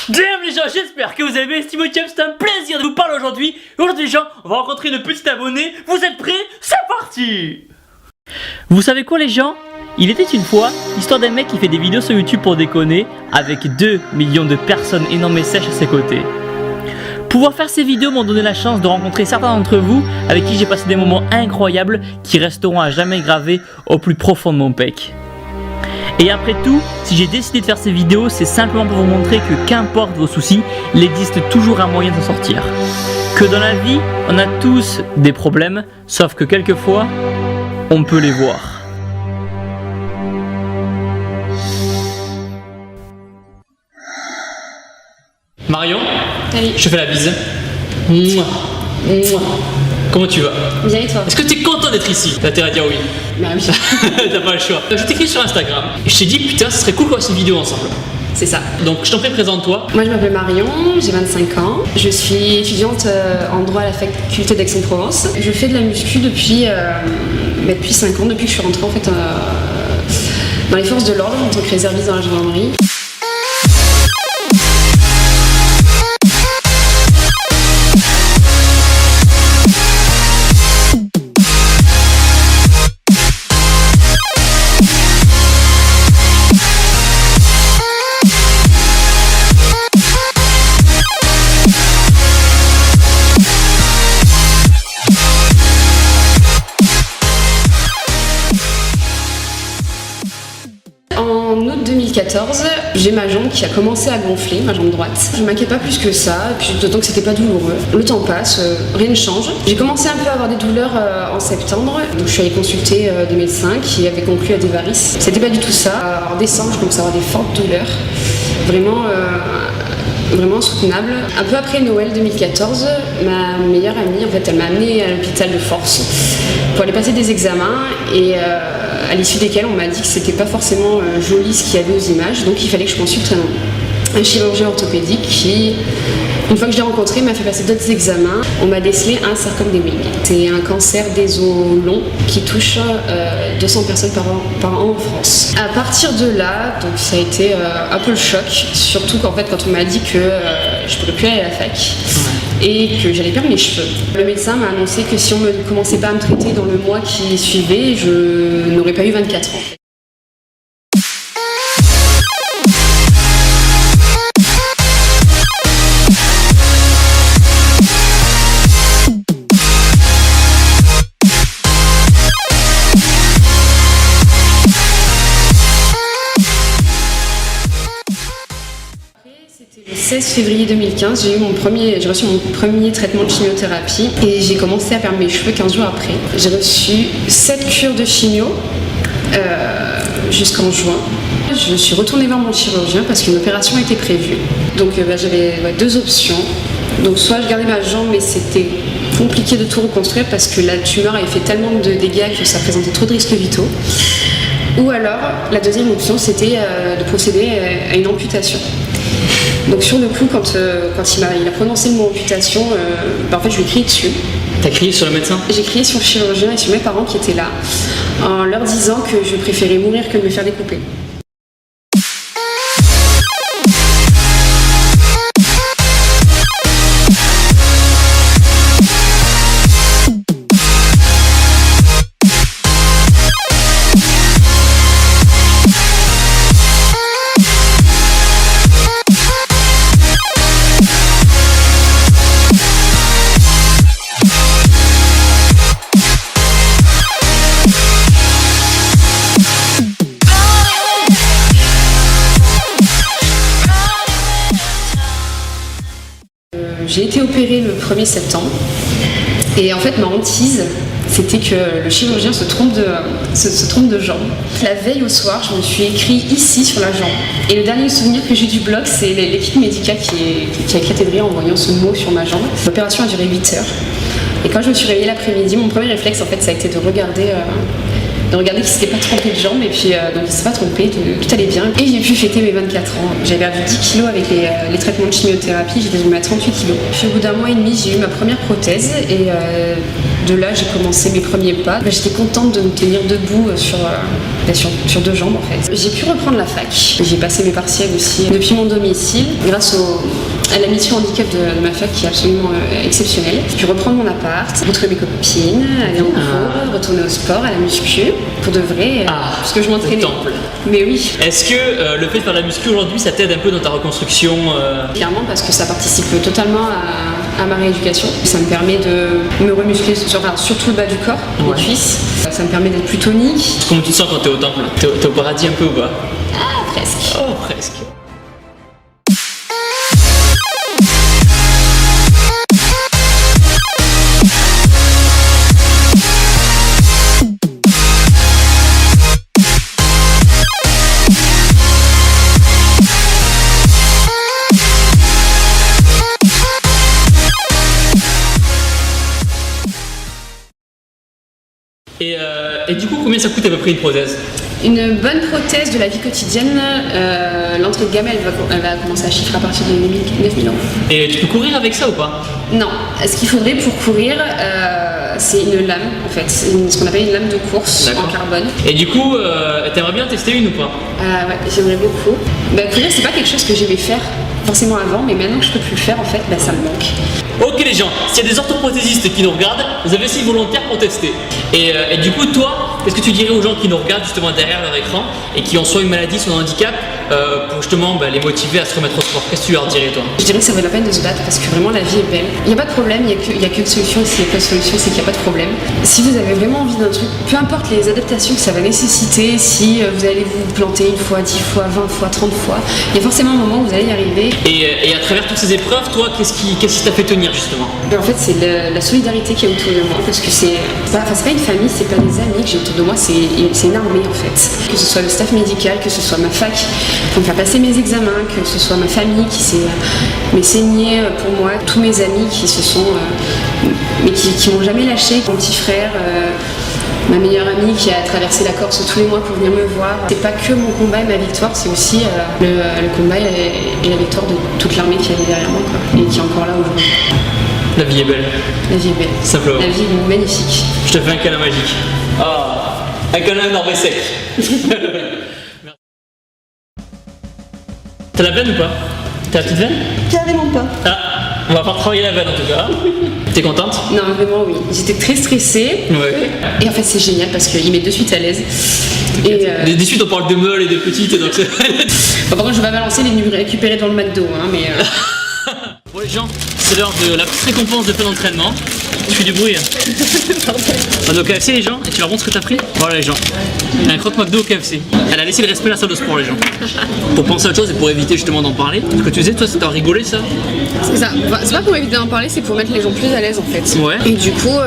Damn les gens, j'espère que vous avez bien estimé. C'est un plaisir de vous parler aujourd'hui. Aujourd'hui les gens, on va rencontrer une petite abonnée. Vous êtes prêts? C'est parti. Vous savez quoi les gens? Il était une fois l'histoire d'un mec qui fait des vidéos sur YouTube pour déconner, avec 2 millions de personnes énormes et sèches à ses côtés. Pouvoir faire ces vidéos m'ont donné la chance de rencontrer certains d'entre vous avec qui j'ai passé des moments incroyables qui resteront à jamais gravés au plus profond de mon pec. Et après tout, si j'ai décidé de faire ces vidéos, c'est simplement pour vous montrer que qu'importe vos soucis, il existe toujours un moyen de s'en sortir. Que dans la vie, on a tous des problèmes, sauf que quelquefois, on peut les voir. Marion, Allez. je te fais la bise. Mouah. Mouah. Comment tu vas? Bien et toi? Est-ce que tu es content d'être ici? T'as intérêt à dire oui. Bah oui. T'as pas le choix. Je t'écris sur Instagram. Je t'ai dit putain, ce serait cool qu'on fasse une vidéo ensemble. C'est ça. Donc je t'en prie, présente-toi. Moi je m'appelle Marion, j'ai 25 ans. Je suis étudiante en droit à la faculté d'Aix-en-Provence. Je fais de la muscu depuis 5 ans, depuis que je suis rentrée en fait dans les forces de l'ordre en tant que réserviste dans la gendarmerie. En août 2014, j'ai ma jambe qui a commencé à gonfler, ma jambe droite. Je m'inquiète pas plus que ça, et puis d'autant que c'était pas douloureux. Le temps passe, rien ne change. J'ai commencé un peu à avoir des douleurs en septembre, donc je suis allée consulter des médecins qui avaient conclu à des varices. C'était pas du tout ça. En décembre, je commençais à avoir des fortes douleurs, vraiment insoutenable. Un peu après Noël 2014, ma meilleure amie, en fait, elle m'a amenée à l'hôpital de force pour aller passer des examens et à l'issue desquels on m'a dit que c'était pas forcément joli ce qu'il y avait aux images, donc il fallait que je consulte un chirurgien orthopédique qui, une fois que je l'ai rencontré, m'a fait passer d'autres examens. On m'a décelé un sarcome des Willis. C'est un cancer des os longs qui touche 200 personnes par an en France. À partir de là, donc ça a été un peu le choc, surtout qu'en fait quand on m'a dit que je pourrais plus aller à la fac et que j'allais perdre mes cheveux. Le médecin m'a annoncé que si on ne commençait pas à me traiter dans le mois qui suivait, je n'aurais pas eu 24 ans. C'était le 16 février 2015, j'ai reçu mon premier traitement de chimiothérapie et j'ai commencé à perdre mes cheveux 15 jours après. J'ai reçu 7 cures de chimio jusqu'en juin. Je suis retournée voir mon chirurgien parce qu'une opération était prévue. Donc j'avais 2 options. Donc soit je gardais ma jambe, mais c'était compliqué de tout reconstruire parce que la tumeur avait fait tellement de dégâts que ça présentait trop de risques vitaux. Ou alors la deuxième option c'était de procéder à une amputation. Donc sur le coup, quand il a prononcé le mot amputation, en fait je lui ai crié dessus. T'as crié sur le médecin? J'ai crié sur le chirurgien et sur mes parents qui étaient là, en leur disant que je préférais mourir que de me faire découper. J'ai été opérée le 1er septembre et en fait ma hantise c'était que le chirurgien se trompe de jambe. La veille au soir, je me suis écrit ici sur la jambe et le dernier souvenir que j'ai du bloc c'est l'équipe médicale qui a éclaté de rire en voyant ce mot sur ma jambe. L'opération a duré 8 heures et quand je me suis réveillée l'après-midi, mon premier réflexe en fait ça a été de regarder de regarder qu'il s'était pas trompé de jambe, et puis donc il s'est pas trompé, tout allait bien. Et j'ai pu fêter mes 24 ans. J'avais perdu 10 kilos avec les traitements de chimiothérapie, j'étais tombée à 38 kilos. Puis au bout d'un mois et demi, j'ai eu ma première prothèse, et de là j'ai commencé mes premiers pas. J'étais contente de me tenir debout sur deux jambes en fait. J'ai pu reprendre la fac, j'ai passé mes partiels aussi depuis mon domicile, grâce à la mission handicap de ma fac qui est absolument exceptionnelle. J'ai pu reprendre mon appart, retrouver mes copines, aller en cours, retourner au sport, à la muscu, pour de vrai, parce que je m'entraînais. Mais oui. Est-ce que le fait de faire de la muscu aujourd'hui, ça t'aide un peu dans ta reconstruction Clairement, parce que ça participe totalement à ma rééducation. Ça me permet de me remuscler surtout le bas du corps, les cuisses. Ça me permet d'être plus tonique. Comment tu te sens quand t'es au temple? T'es au paradis un peu ou pas? Ah, presque. Oh, presque. Et du coup, combien ça coûte à peu près une prothèse? Une bonne prothèse de la vie quotidienne, l'entrée de gamme elle va commencer à chiffrer à partir de 9 000 €. Et tu peux courir avec ça ou pas? Non, ce qu'il faudrait pour courir, c'est une lame en fait, ce qu'on appelle une lame de course en carbone. Et du coup, t'aimerais bien tester une ou pas? Ouais, j'aimerais beaucoup. Courir, c'est pas quelque chose que j'aimais faire forcément avant, mais maintenant que je peux plus le faire en fait, ça me manque. Ok les gens, s'il y a des orthoprothésistes qui nous regardent, vous avez aussi volontaire pour tester. Et du coup, toi, qu'est-ce que tu dirais aux gens qui nous regardent justement derrière leur écran et qui ont soit une maladie, soit un handicap, pour justement les motiver à se remettre au sport? Qu'est-ce que tu leur dirais toi? Je dirais que ça vaut la peine de se battre parce que vraiment la vie est belle. Il n'y a pas de problème, il n'y a qu'une solution, et s'il n'y a pas de solution, c'est qu'il n'y a pas de problème. Si vous avez vraiment envie d'un truc, peu importe les adaptations que ça va nécessiter, si vous allez vous planter une fois, 10 fois, 20 fois, 30 fois, il y a forcément un moment où vous allez y arriver. Et à travers toutes ces épreuves, toi, qu'est-ce qui t'a fait tenir justement? En fait, c'est la solidarité qui est autour de moi, parce que c'est pas une famille, c'est pas des amis que j'ai autour de moi, c'est une armée en fait. Que ce soit le staff médical, que ce soit ma fac pour me faire passer mes examens, que ce soit ma famille qui s'est saignée pour moi, tous mes amis qui se sont mais qui m'ont jamais lâché, mon petit frère, ma meilleure amie qui a traversé la Corse tous les mois pour venir me voir. C'est pas que mon combat et ma victoire, c'est aussi le combat et la victoire de toute l'armée qui est derrière moi et qui est encore là aujourd'hui. La vie est belle. La vie est belle. Simplement. La vie est magnifique. Je te fais un câlin magique. Un câlin énorme et sec. T'as la veine ou pas? T'as la petite veine? Carrément pas. On va faire travailler la veine en tout cas. T'es contente? Non, vraiment oui. J'étais très stressée. Ouais. Et en fait c'est génial parce qu'il met de suite à l'aise. De suite on parle de meules et de petites donc c'est... Par contre je vais balancer les nuits récupérées dans le McDo mais... Bon les gens, c'est l'heure de la petite récompense de fin d'entraînement. Tu fais du bruit. On va au KFC les gens et tu leur montres ce que t'as pris. Voilà les gens, un croque McDo au KFC. Elle a laissé le respect à la salle de sport les gens. Pour penser à autre chose et pour éviter justement d'en parler. Ce que tu disais toi, c'est t'as rigolé ça? C'est ça, c'est pas pour éviter d'en parler, c'est pour mettre les gens plus à l'aise en fait. Ouais. Et du coup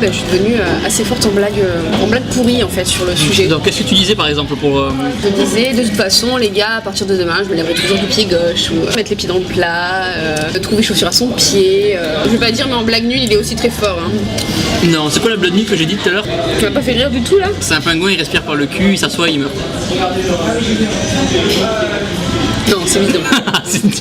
je suis devenue assez forte en blague pourrie en fait sur le sujet. Donc qu'est-ce que tu disais par exemple pour... Je disais de toute façon les gars à partir de demain je me lèverai toujours du pied gauche ou mettre les pieds dans le plat, trouver chaussures à son pied. Je vais pas dire mais en blague nulle il est aussi très fort. Non, c'est quoi la blague nulle que j'ai dit tout à l'heure? Tu m'as pas fait rire du tout là? C'est un pingouin, il respire par le cul, il s'assoit, il meurt. Non, c'est bidon. C'est une...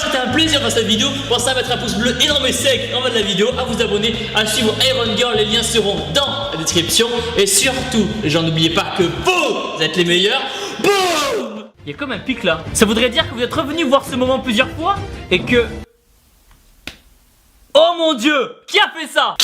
C'était un plaisir dans cette vidéo. Pensez à mettre un pouce bleu énorme et sec en bas de la vidéo, à vous abonner, à suivre Iron Girl, les liens seront dans la description. Et surtout, les gens n'oubliez pas que vous êtes les meilleurs. Boum! Il y a comme un pic là. Ça voudrait dire que vous êtes revenu voir ce moment plusieurs fois et que... Oh mon Dieu! Qui a fait ça?